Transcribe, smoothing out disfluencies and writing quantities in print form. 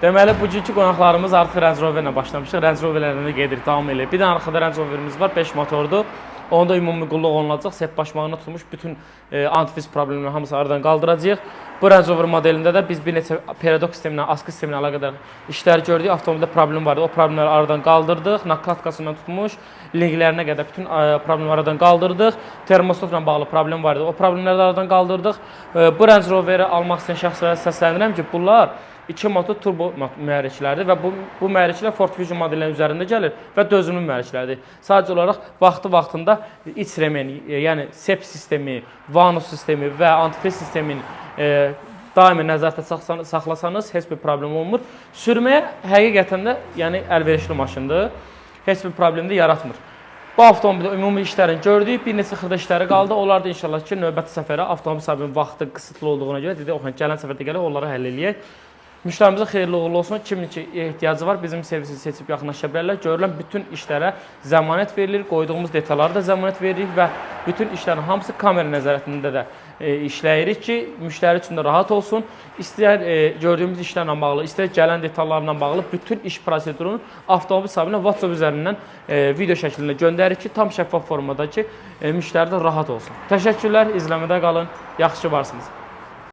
Deməli, bugünkü qonaqlarımız artıq Range Rover ilə başlamışıq. Range Roverlərlə gedirik, davam edirik. Bir də arxada Range Roverimiz var, 5 motordur. Onda ümumi qulluq olunacaq. Sep başmağına tutulmuş bütün antifriz problemlərini hamısı aradan qaldıracağıq. Bu Range Rover modelində də biz bir neçə periodok sisteminə, askı sisteminə əlaqədar işlər gördük. Avtomobildə problem vardı. O problemləri aradan qaldırdıq. Nakladkasından tutmuş, linklərinə qədər bütün problemləri aradan qaldırdıq. Termostotla bağlı problem vardı. O problemləri də aradan qaldırdıq. Bu Range Rover'i almaq istəyən şəxslərə səslənirəm ki, bunlar 2 motor turbo mühərriklərdir və bu mühərriklər Ford Fusion modellərinin üzərində gəlir və dözümlü mühərriklərdir. Sadəcə olaraq vaxtı-vaxtında iç remen, yəni sep sistemi, vanus sistemi və antifriz sistemin daimi nəzarətdə saxlasanız heç bir problem olmur. Sürməyə həqiqətən də yəni əlverişli maşındır. Heç bir problem də yaratmır. Bu avtomobildə ümumi işlərini gördük, bir neçə xırda işləri qaldı. Onlar da inşallah ki, növbəti səfərə avtomobil sahibinin vaxtı qısıtlı olduğuna görə dedik, oxuyun, gələn səfərdə gələk, onları həll eləyək. Müştərimizə xeyirli uğurlu olsun. Kimin ki ehtiyacı var, bizim servisi seçib yaxınlaşa bilərlər. Görülən bütün işlərə zəmanət verilir, qoyduğumuz detallara da zəmanət veririk və bütün işlərin hamısı kamera nəzarətində də işləyirik ki, müştəri üçün də rahat olsun. İstəyər gördüyümüz işlərlə bağlı, istəyər gələn detallarla bağlı bütün iş prosedurunu avtomobil sahibinə WhatsApp üzərindən video şəklində göndəririk ki, tam şəffaf formada ki, müştəri də rahat olsun. Təşəkkürlər, izləmədə qalın, yaxşı ki varsınız.